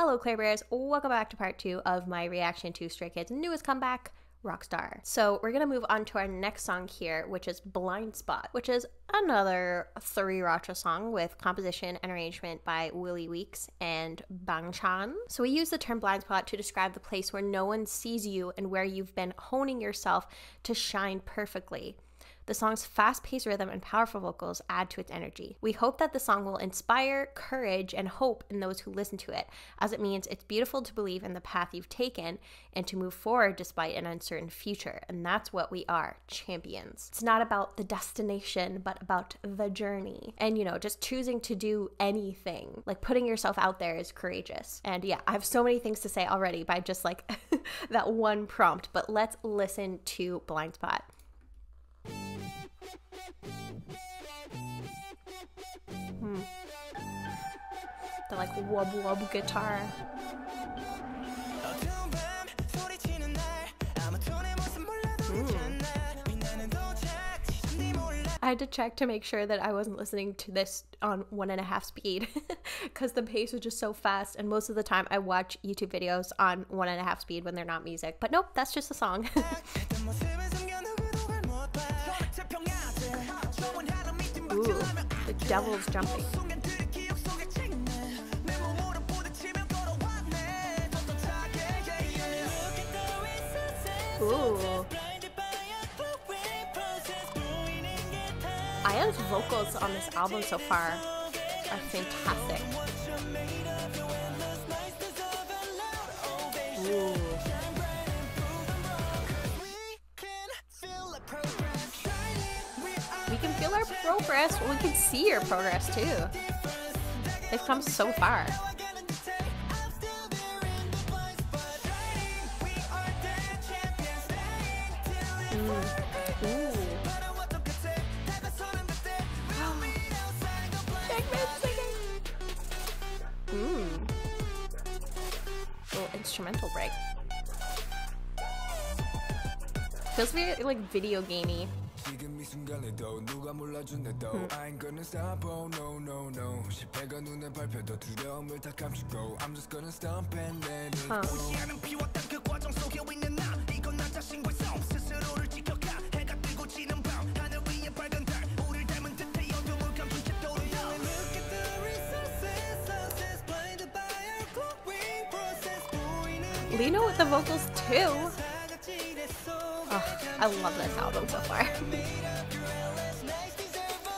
Hello Claire Bears, welcome back to part 2 of my reaction to Stray Kids' newest comeback, Rockstar. So we're gonna move on to our next song here, which is Blind Spot, which is another Sriracha song with composition and arrangement by Willie Weeks and Bang Chan. So we use the term blind spot to describe the place where no one sees you and where you've been honing yourself to shine perfectly. The song's fast-paced rhythm and powerful vocals add to its energy. We hope that the song will inspire courage and hope in those who listen to it, as it means it's beautiful to believe in the path you've taken and to move forward despite an uncertain future. And that's what we are, champions. It's not about the destination, but about the journey. And you know, just choosing to do anything, like putting yourself out there is courageous. And yeah, I have so many things to say already by just like that one prompt, but let's listen to Blind Spot. The like wub wub guitar. I had to check to make sure that I wasn't listening to this on 1.5 speed because the pace was just so fast, and most of the time I watch YouTube videos on 1.5 speed when they're not music. But nope, that's just a song. Ooh, the devil's jumping. Ooh. IO's vocals on this album so far are fantastic. Ooh. We can feel our progress, we can see your progress too. They've come so far. Little instrumental break. Feels very like video gamey. Lino with the vocals too. Oh, I love this album so far.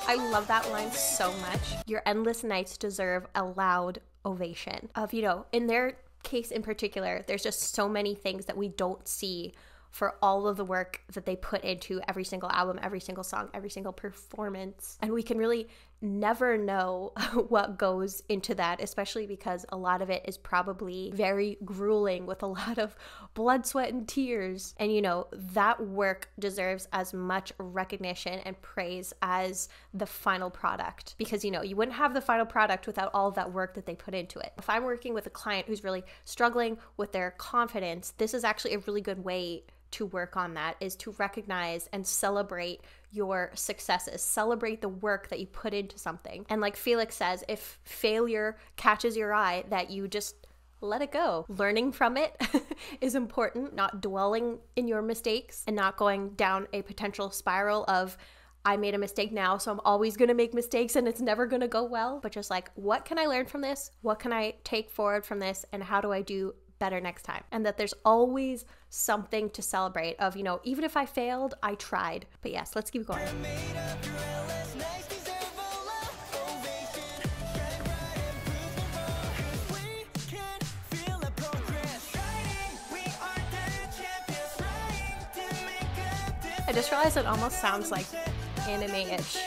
I love that line so much. Your endless nights deserve a loud ovation. You know, in their case in particular, there's just so many things that we don't see for all of the work that they put into every single album, every single song, every single performance. And we can really never know what goes into that, especially because a lot of it is probably very grueling with a lot of blood, sweat, and tears. And you know, that work deserves as much recognition and praise as the final product, because you know, you wouldn't have the final product without all of that work that they put into it. If I'm working with a client who's really struggling with their confidence, this is actually a really good way to work on that, is to recognize and celebrate your successes, celebrate the work that you put into something. And like Felix says, if failure catches your eye, that you just let it go. Learning from it is important, not dwelling in your mistakes and not going down a potential spiral of I made a mistake now, so I'm always gonna make mistakes and it's never gonna go well, but just like, what can I learn from this? What can I take forward from this? And how do I do better next time? And that there's always something to celebrate of, you know, even if I failed, I tried. But yes, let's keep going. I just realized it almost sounds like anime-ish.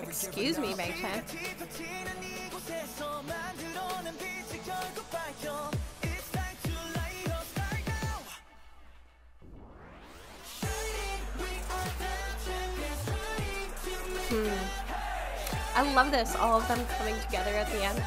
Excuse me, Bang Chan. I love this, all of them coming together at the end.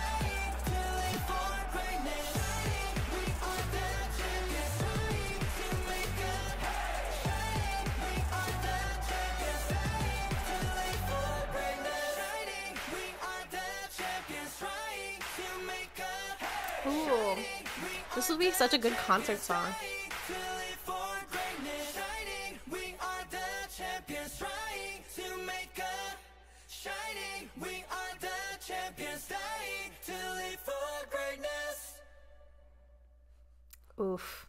Ooh, this will be such a good concert song. Oof.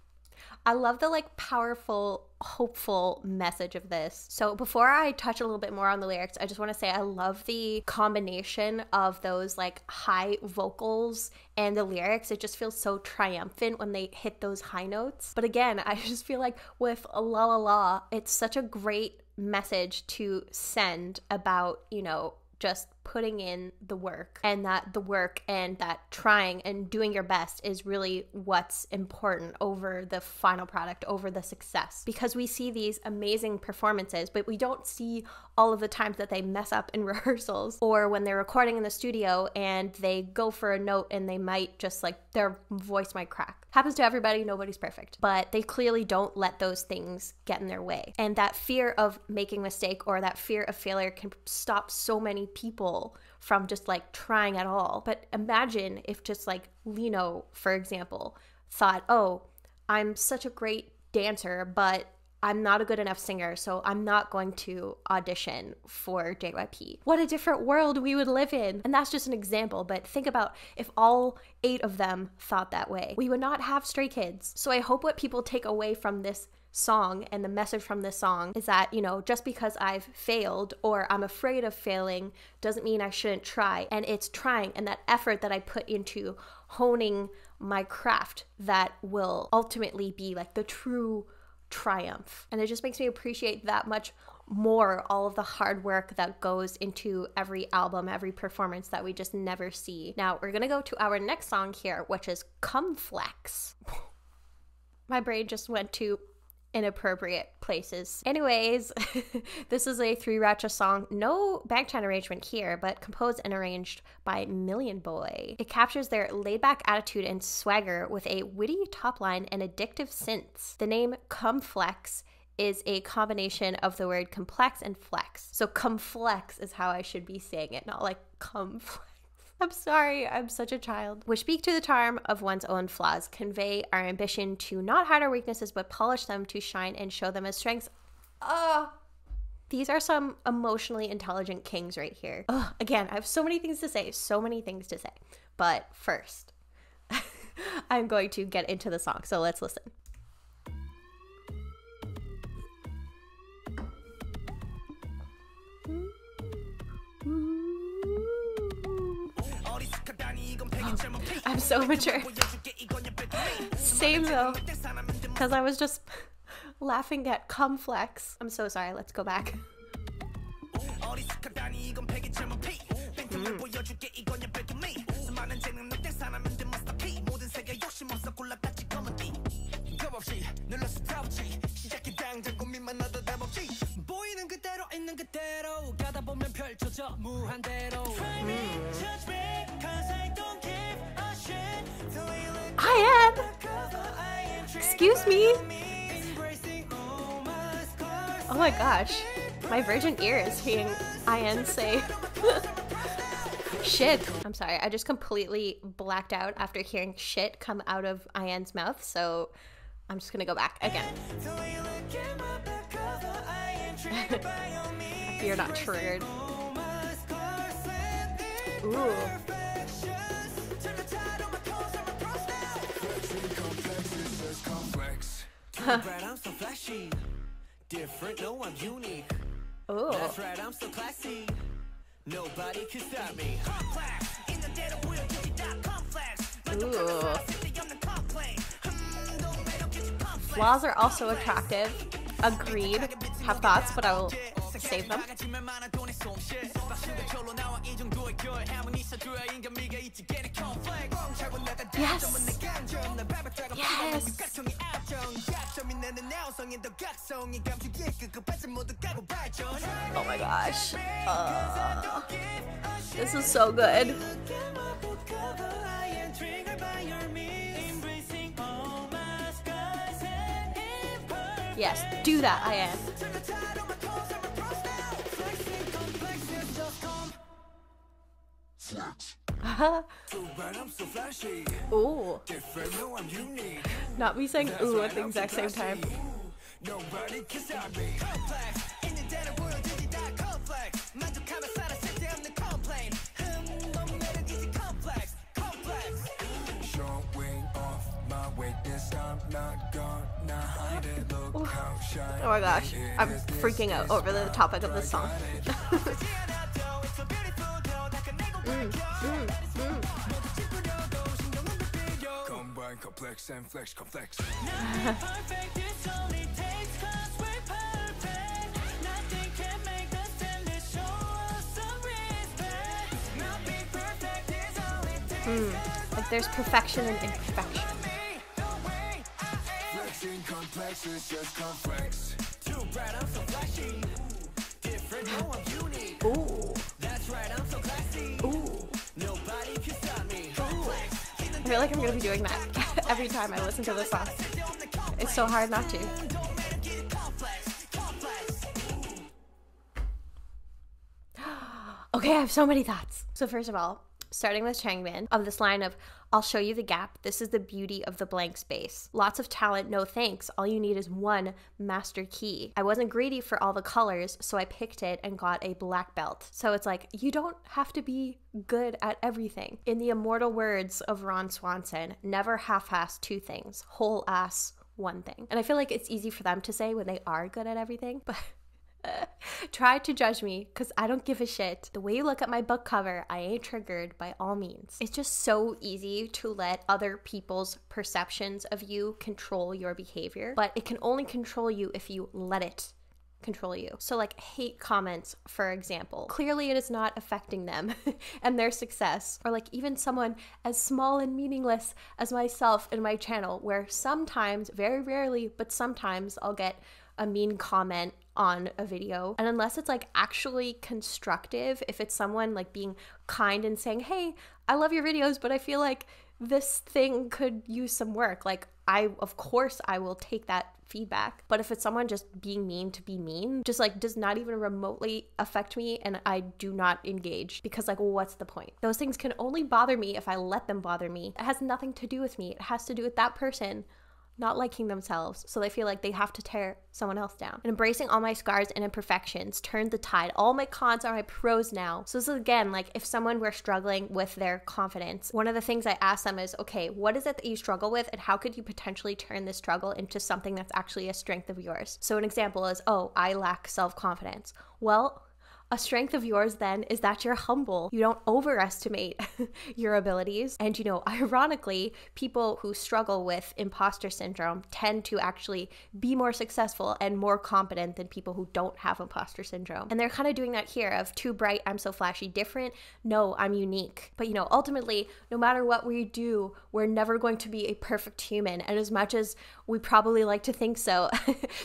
I love the like powerful, hopeful message of this. So before I touch a little bit more on the lyrics, I just want to say I love the combination of those like high vocals and the lyrics. It just feels so triumphant when they hit those high notes. But again, I just feel like with La La La, it's such a great message to send about, you know, just putting in the work, and that the work and that trying and doing your best is really what's important over the final product, over the success. Because we see these amazing performances, but we don't see all of the times that they mess up in rehearsals, or when they're recording in the studio and they go for a note and they might just like, their voice might crack. Happens to everybody, nobody's perfect, but they clearly don't let those things get in their way. And that fear of making a mistake or that fear of failure can stop so many people from just like trying at all. But imagine if just like Lino, for example, thought, oh, I'm such a great dancer, but I'm not a good enough singer, so I'm not going to audition for JYP. What a different world we would live in. And that's just an example, but think about if all 8 of them thought that way. We would not have Stray Kids. So I hope what people take away from this song and the message from this song is that, you know, just because I've failed or I'm afraid of failing doesn't mean I shouldn't try. And it's trying and that effort that I put into honing my craft that will ultimately be like the true triumph. And it just makes me appreciate that much more all of the hard work that goes into every album, every performance that we just never see. Now we're gonna go to our next song here, which is Come Flex. My brain just went to inappropriate places. Anyways, this is a 3-Ratcha song. No Bangtan arrangement here, but composed and arranged by Million Boy. It captures their laid-back attitude and swagger with a witty top line and addictive synths. The name Come Flex is a combination of the word complex and flex. So come flex is how I should be saying it, not like come flex. I'm sorry, I'm such a child. Which speak to the charm of one's own flaws, convey our ambition to not hide our weaknesses, but polish them to shine and show them as strengths. These are some emotionally intelligent kings right here. Again, I have so many things to say, But first, I'm going to get into the song, so let's listen. I'm so mature. Same though, because I was just laughing at Come Flex. I'm so sorry, let's go back. IN! Excuse me? Oh my gosh. My virgin ear is hearing IN say shit. I'm sorry, I just completely blacked out after hearing shit come out of IN's mouth, so I'm just gonna go back again. You're not triggered. Ooh. Different, no, I'm unique. Ooh. That's right, I'm so classy. Nobody can stop me. Ooh. Flaws are also attractive. agreed, have thoughts, but I will save them. Yes. Yes. Oh my gosh. This is so good. Yes, do that, I am. Ooh. Not me saying ooh at the exact same time. Oh my gosh, I'm freaking out over the topic of this song. Complex and flex, complex. Like there's perfection and imperfection. Flexing complex is just complex. Too bright, I'm so flashy. Different, no, I'm unique. Ooh. That's right, I'm so classy. Ooh. Nobody can stop me. I feel like I'm gonna be doing that every time I listen to this song. It's so hard not to. Okay, I have so many thoughts. So first of all, starting with Changbin, of this line of, I'll show you the gap. This is the beauty of the blank space. Lots of talent, no thanks. All you need is one master key. I wasn't greedy for all the colors, so I picked it and got a black belt. So it's like, you don't have to be good at everything. In the immortal words of Ron Swanson, never half-ass two things, whole ass one thing. And I feel like it's easy for them to say when they are good at everything, but try to judge me because I don't give a shit. The way you look at my book cover, I ain't triggered by all means. It's just so easy to let other people's perceptions of you control your behavior, but it can only control you if you let it control you. So like hate comments, for example, clearly it is not affecting them and their success. Or like even someone as small and meaningless as myself in my channel, where sometimes, very rarely, but sometimes I'll get a mean comment on a video, and unless it's like actually constructive, if it's someone like being kind and saying, hey, I love your videos, but I feel like this thing could use some work, like of course I will take that feedback. But if it's someone just being mean to be mean, just like does not even remotely affect me, and I do not engage, because like, well, what's the point? Those things can only bother me if I let them bother me. It has nothing to do with me. It has to do with that person not liking themselves, so they feel like they have to tear someone else down. And embracing all my scars and imperfections turned the tide. All my cons are my pros now. So this is again, like if someone were struggling with their confidence, one of the things I ask them is, okay, what is it that you struggle with, and how could you potentially turn this struggle into something that's actually a strength of yours? So an example is, oh, I lack self-confidence. Well, a strength of yours then is that you're humble. You don't overestimate your abilities. And you know, ironically, people who struggle with imposter syndrome tend to actually be more successful and more competent than people who don't have imposter syndrome. And they're kind of doing that here of too bright, I'm so flashy, different. No, I'm unique. But you know, ultimately, no matter what we do, we're never going to be a perfect human. And as much as we probably like to think so,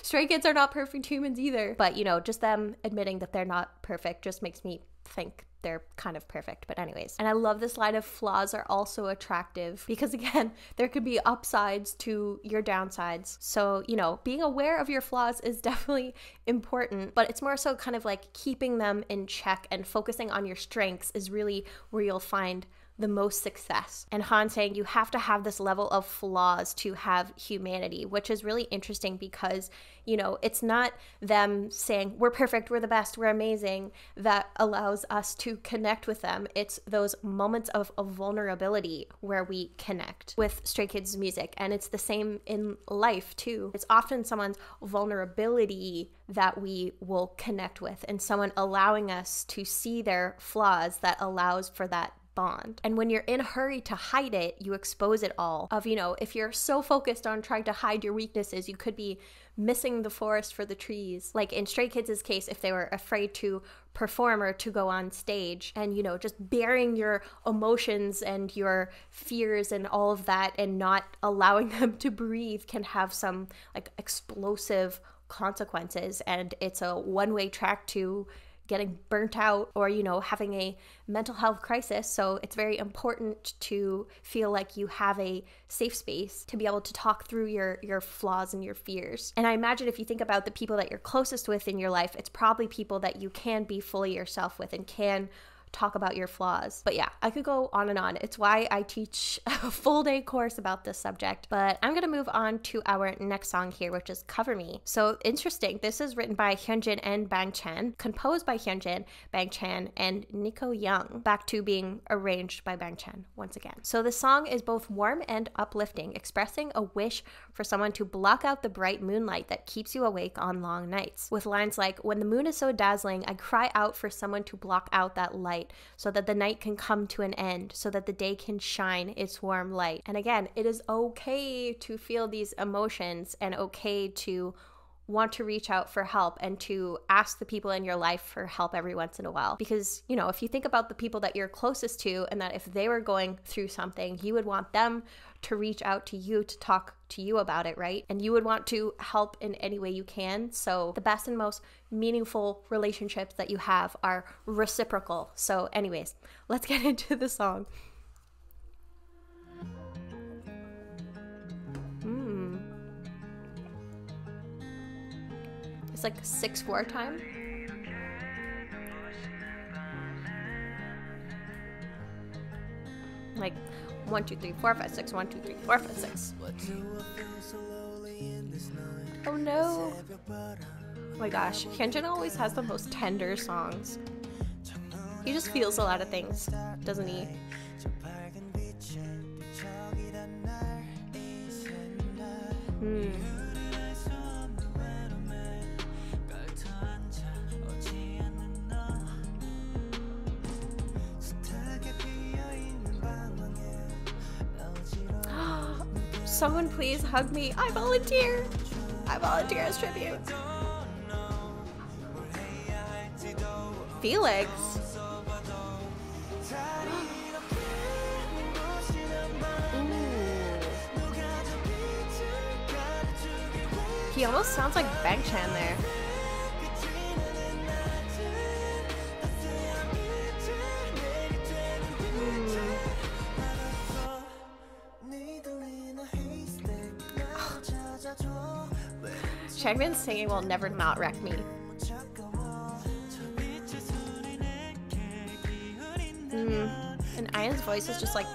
Stray Kids are not perfect humans either. But you know, just them admitting that they're not perfect just makes me think they're kind of perfect. But anyways, and I love this line of flaws are also attractive, because again, there could be upsides to your downsides. So, you know, being aware of your flaws is definitely important, but it's more so kind of like keeping them in check, and focusing on your strengths is really where you'll find the most success. And Han saying you have to have this level of flaws to have humanity, which is really interesting because, you know, it's not them saying we're perfect, we're the best, we're amazing, that allows us to connect with them. It's those moments of vulnerability where we connect with Stray Kids music. And it's the same in life too. It's often someone's vulnerability that we will connect with, and someone allowing us to see their flaws that allows for that bond. And when you're in a hurry to hide it, you expose it all. Of, you know, if you're so focused on trying to hide your weaknesses, you could be missing the forest for the trees. Like in Stray Kids' case, if they were afraid to perform or to go on stage, and, you know, just bearing your emotions and your fears and all of that and not allowing them to breathe can have some like explosive consequences. And it's a one-way track to getting burnt out or, you know, having a mental health crisis. So it's very important to feel like you have a safe space to be able to talk through your flaws and your fears. And I imagine if you think about the people that you're closest with in your life, it's probably people that you can be fully yourself with and can talk about your flaws. But yeah, I could go on and on. It's why I teach a full day course about this subject. But I'm gonna move on to our next song here, which is Cover Me. So interesting, this is written by Hyunjin and Bang Chan, composed by Hyunjin, Bang Chan, and Nico Young, back to being arranged by Bang Chan once again. So the song is both warm and uplifting, expressing a wish for someone to block out the bright moonlight that keeps you awake on long nights, with lines like, "When the moon is so dazzling, I cry out for someone to block out that light, so that the night can come to an end, so that the day can shine its warm light." And again, it is okay to feel these emotions and okay to want to reach out for help and to ask the people in your life for help every once in a while. Because, you know, if you think about the people that you're closest to and that if they were going through something, you would want them to reach out to you to talk to you about it, right? And you would want to help in any way you can. So the best and most meaningful relationships that you have are reciprocal. So anyways, let's get into the song. It's like 6/4 time. Like 1, 2, 3, 4, 5, 6. 1, 2, 3, 4, 5, 6. Oh no! Oh my gosh, Hyunjin always has the most tender songs. He just feels a lot of things, doesn't he? Someone please hug me. I volunteer. I volunteer as tribute. Felix. He almost sounds like Bang Chan there. Changmin's singing will never not wreck me. And Ian's voice is just like...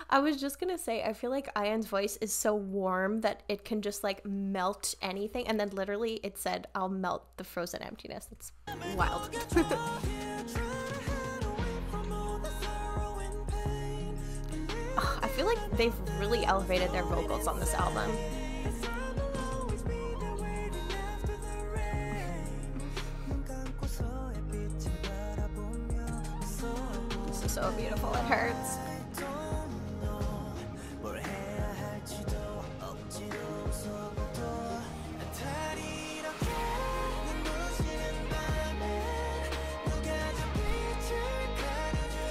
I was just gonna say, I feel like Ian's voice is so warm that it can just like melt anything. And then literally it said, "I'll melt the frozen emptiness." It's wild. I feel like they've really elevated their vocals on this album. This is so beautiful, it hurts.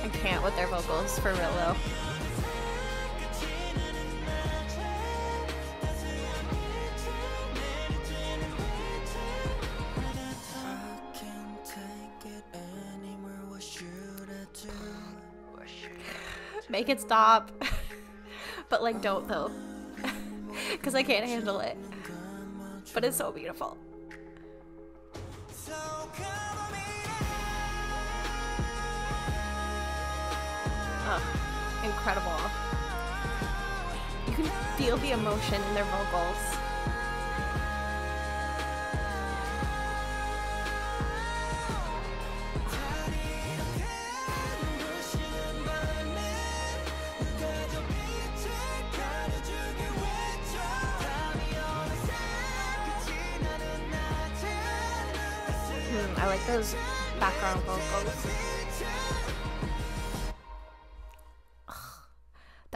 I can't with their vocals, for real though. Make it stop. But like don't though. Because I can't handle it. But it's so beautiful. Oh, incredible. You can feel the emotion in their vocals. I like those background vocals.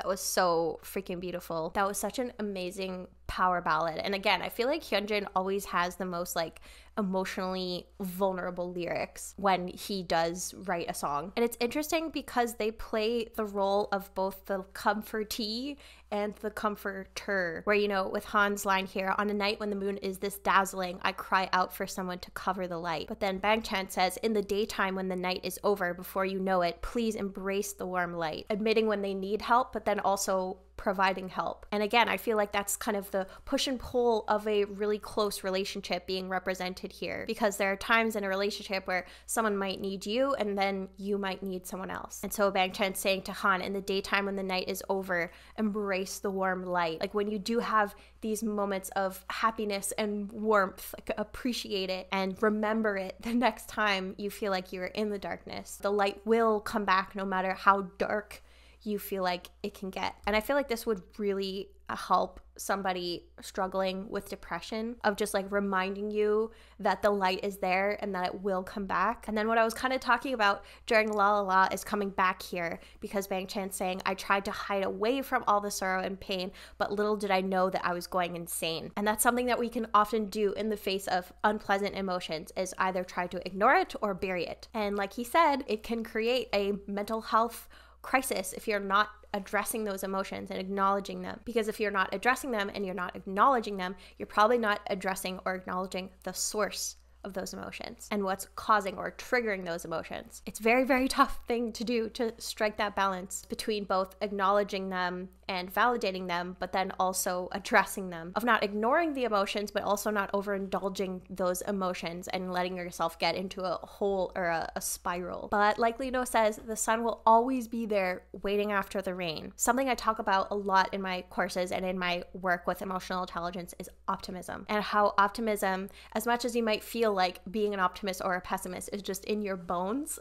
that was so freaking beautiful. That was such an amazing power ballad. And again, I feel like Hyunjin always has the most like emotionally vulnerable lyrics when he does write a song. And it's interesting because they play the role of both the comfortee and the comforter, where, you know, with Han's line here, on a night when the moon is this dazzling, I cry out for someone to cover the light. But then Bang Chan says, in the daytime when the night is over, before you know it, please embrace the warm light, admitting when they need help, but then also providing help. And again, I feel like that's kind of the push and pull of a really close relationship being represented here, because there are times in a relationship where someone might need you and then you might need someone else. And so Bang Chan's saying to Han, in the daytime when the night is over, embrace the warm light. Like when you do have these moments of happiness and warmth, like appreciate it and remember it the next time you feel like you're in the darkness. The light will come back no matter how dark you feel like it can get. And I feel like this would really help somebody struggling with depression, of just like reminding you that the light is there and that it will come back. And then what I was kind of talking about during La La La is coming back here, because Bang Chan's saying, I tried to hide away from all the sorrow and pain, but little did I know that I was going insane. And that's something that we can often do in the face of unpleasant emotions, is either try to ignore it or bury it. And like he said, it can create a mental health crisis if you're not addressing those emotions and acknowledging them. Because if you're not addressing them and you're not acknowledging them, you're probably not addressing or acknowledging the source of those emotions and what's causing or triggering those emotions. It's very, very tough thing to do, to strike that balance between both acknowledging them and validating them, but then also addressing them, of not ignoring the emotions, but also not overindulging those emotions and letting yourself get into a hole or a spiral. But like Lino says, the sun will always be there waiting after the rain. Something I talk about a lot in my courses and in my work with emotional intelligence is optimism, and how optimism, as much as you might feel like being an optimist or a pessimist is just in your bones,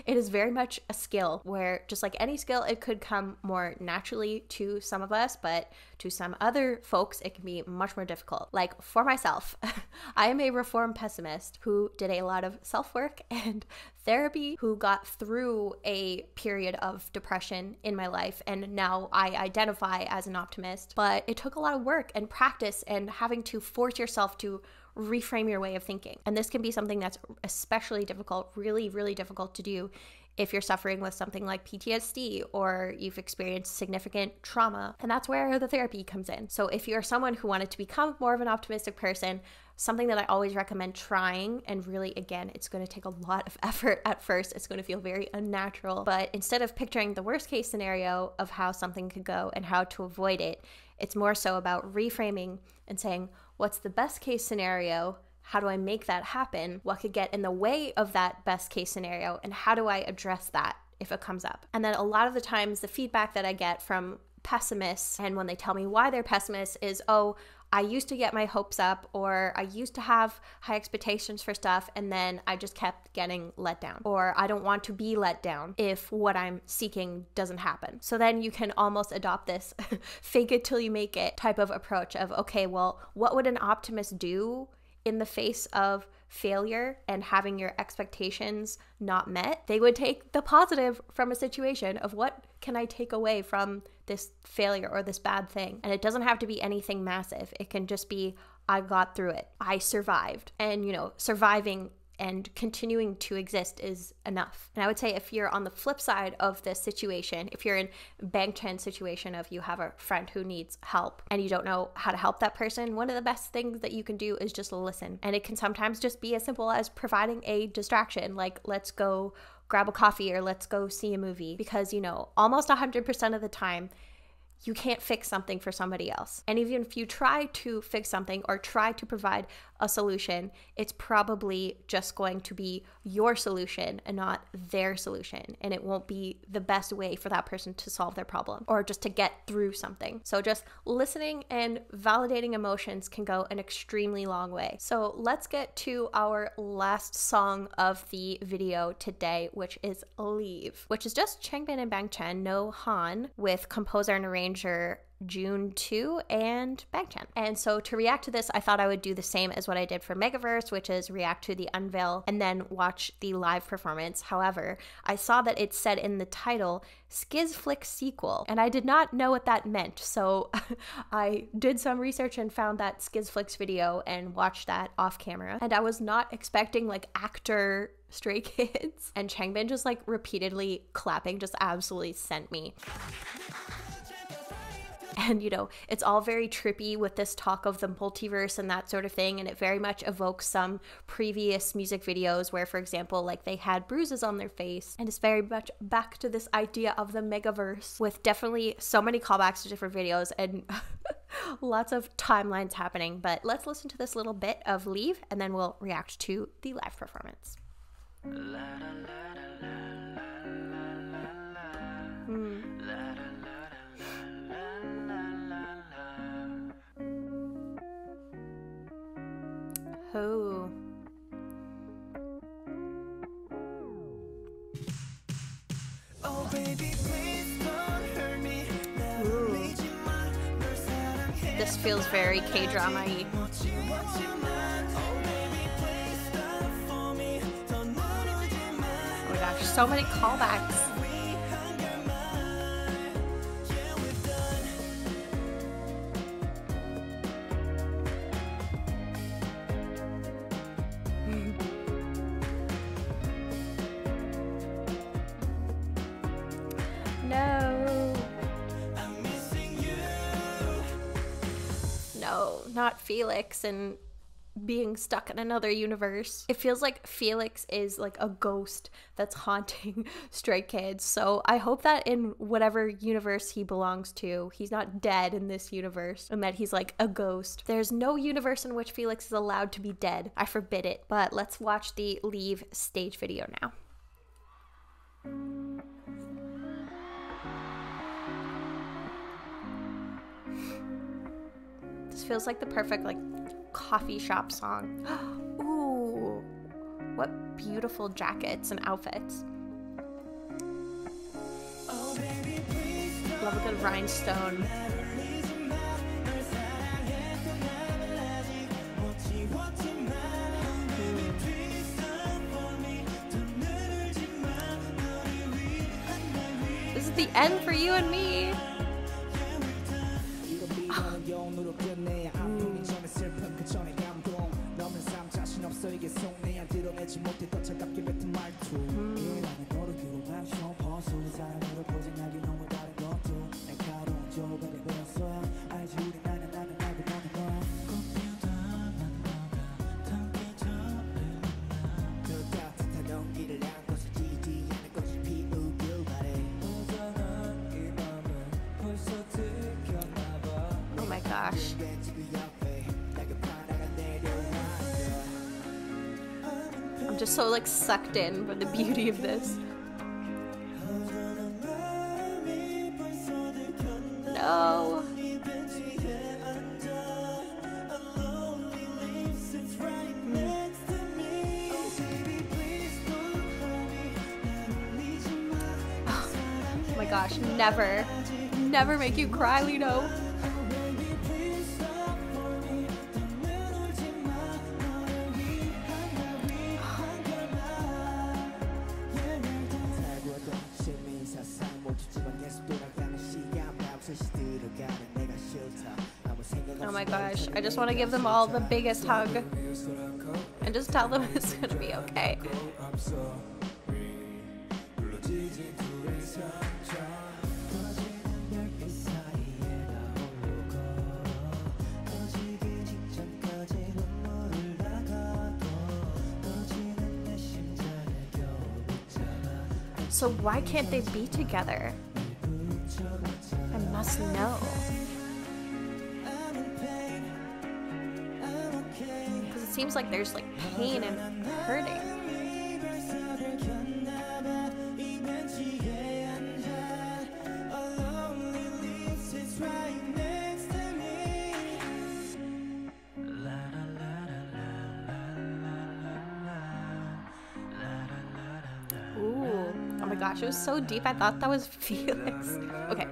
it is very much a skill, where just like any skill, it could come more naturally to some of us, but to some other folks, it can be much more difficult. Like for myself, I am a reformed pessimist who did a lot of self-work and therapy, who got through a period of depression in my life, and now I identify as an optimist. But it took a lot of work and practice and having to force yourself to reframe your way of thinking. And this can be something that's especially difficult, really, really difficult to do if you're suffering with something like PTSD or you've experienced significant trauma. And that's where the therapy comes in. So if you're someone who wanted to become more of an optimistic person, something that I always recommend trying, and really, again, it's going to take a lot of effort at first. It's going to feel very unnatural. But instead of picturing the worst case scenario of how something could go and how to avoid it, it's more so about reframing and saying, what's the best case scenario? How do I make that happen? What could get in the way of that best case scenario? And how do I address that if it comes up? And then a lot of the times, the feedback that I get from pessimists, and when they tell me why they're pessimists, is, oh, I used to get my hopes up, or I used to have high expectations for stuff, and then I just kept getting let down, or I don't want to be let down if what I'm seeking doesn't happen. So then you can almost adopt this fake it till you make it type of approach of, okay, well, what would an optimist do in the face of failure and having your expectations not met? They would take the positive from a situation of, what can I take away from this failure or this bad thing? And it doesn't have to be anything massive. It can just be, I got through it. I survived. And, you know, surviving and continuing to exist is enough. And I would say, if you're on the flip side of this situation, if you're in Bang Chan's situation of you have a friend who needs help and you don't know how to help that person, one of the best things that you can do is just listen. And it can sometimes just be as simple as providing a distraction, like let's go grab a coffee or let's go see a movie, because, you know, almost 100% of the time, you can't fix something for somebody else. And even if you try to fix something or try to provide a solution, it's probably just going to be your solution and not their solution. And it won't be the best way for that person to solve their problem or just to get through something. So just listening and validating emotions can go an extremely long way. So let's get to our last song of the video today, which is Leave, which is just Changbin and Bang Chan, no Han, with composer and arranger June 2, and Bagchan. And so to react to this, I thought I would do the same as what I did for Megaverse, which is react to the unveil and then watch the live performance. However, I saw that it said in the title, Skizflix sequel, and I did not know what that meant. So I did some research and found that Skizflix video and watched that off camera. And I was not expecting like actor Stray Kids. And Changbin just like repeatedly clapping just absolutely sent me. And, you know, it's all very trippy with this talk of the multiverse and that sort of thing. And it very much evokes some previous music videos where, for example, like they had bruises on their face. And it's very much back to this idea of the Megaverse with definitely so many callbacks to different videos and lots of timelines happening. But let's listen to this little bit of Leave and then we'll react to the live performance. Oh. Oh baby, please don't hurt me. Ooh. This feels very K-drama-y. Oh my gosh, so many callbacks. No. No, not Felix and being stuck in another universe. It feels like Felix is like a ghost that's haunting Stray Kids. So I hope that in whatever universe he belongs to, he's not dead in this universe and that he's like a ghost. There's no universe in which Felix is allowed to be dead. I forbid it. But let's watch the Leave stage video now. This feels like the perfect like coffee shop song. Ooh, what beautiful jackets and outfits. Love a good rhinestone. This is the end for you and me. Oh my gosh. I'm just so like sucked in by the beauty of this. No. Oh my gosh, never make you cry, Lino. Oh my gosh, I just want to give them all the biggest hug and just tell them it's gonna be okay. So why can't they be together? I must know. Because it seems like there's like pain and hurting. Ooh, oh my gosh, it was so deep. I thought that was Felix. Okay,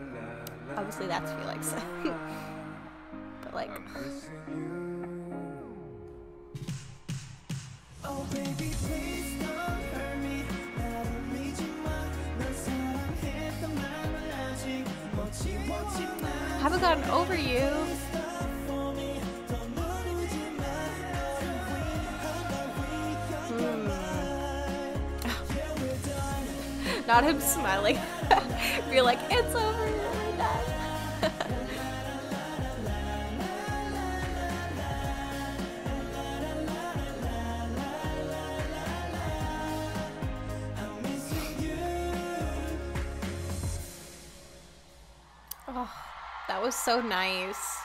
a obviously that's Felix. But like, Oh baby, please don't hurt me. 나를 믿지 마. 넌 사랑했던 말 아직 멈추지 마. haven't gotten over you. Stop for me. 더 누르지 마. Yeah, we're done. Not him smiling. You're like, it's over, we're done. I'm missing you. Oh, that was so nice,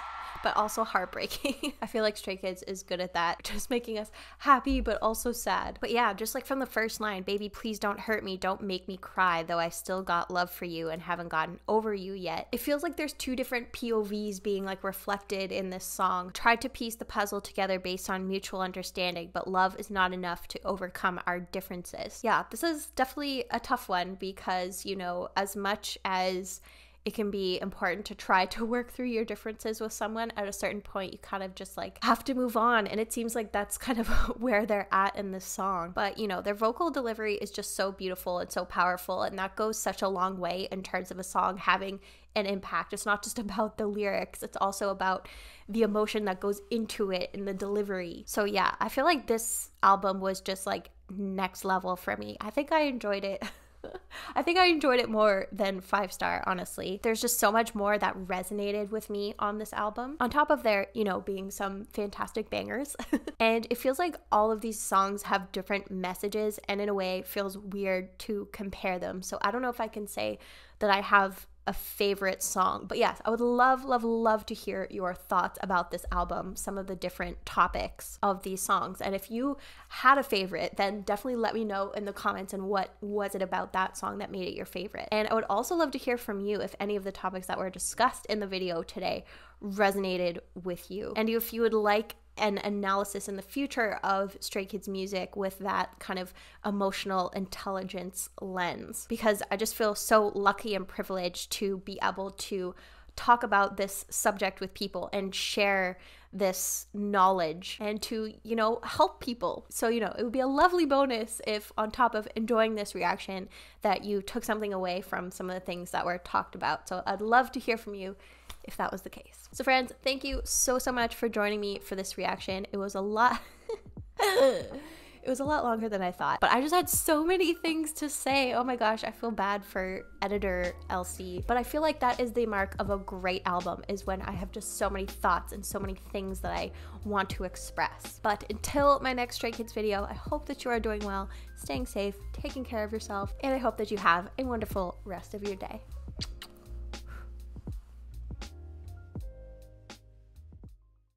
but also heartbreaking. I feel like Stray Kids is good at that, just making us happy but also sad. But yeah, just like from the first line, baby, please don't hurt me, don't make me cry, though I still got love for you and haven't gotten over you yet. It feels like there's two different POVs being like reflected in this song. Tried to piece the puzzle together based on mutual understanding, but love is not enough to overcome our differences. Yeah, this is definitely a tough one because, you know, as much as it can be important to try to work through your differences with someone, at a certain point you kind of just like have to move on, and it seems like that's kind of where they're at in this song. But you know, their vocal delivery is just so beautiful and so powerful, and that goes such a long way in terms of a song having an impact. It's not just about the lyrics, it's also about the emotion that goes into it and the delivery. So yeah, I feel like this album was just like next level for me. I think I enjoyed it. I think I enjoyed it more than 5 star, honestly. There's just so much more that resonated with me on this album, on top of there, you know, being some fantastic bangers. And it feels like all of these songs have different messages, and in a way it feels weird to compare them. So I don't know if I can say that I have a favorite song, but yes, I would love to hear your thoughts about this album, some of the different topics of these songs. And if you had a favorite, then definitely let me know in the comments, and what was it about that song that made it your favorite. And I would also love to hear from you if any of the topics that were discussed in the video today resonated with you, and if you would like an analysis in the future of Stray Kids music with that kind of emotional intelligence lens, because I just feel so lucky and privileged to be able to talk about this subject with people and share this knowledge and to, you know, help people. So, you know, it would be a lovely bonus if on top of enjoying this reaction that you took something away from some of the things that were talked about. So I'd love to hear from you if that was the case. So friends, thank you so much for joining me for this reaction. It was a lot it was a lot longer than I thought, but I just had so many things to say. Oh my gosh, I feel bad for editor Elsie, but I feel like that is the mark of a great album, is when I have just so many thoughts and so many things that I want to express. But until my next Stray Kids video, I hope that you are doing well, staying safe, taking care of yourself, and I hope that you have a wonderful rest of your day.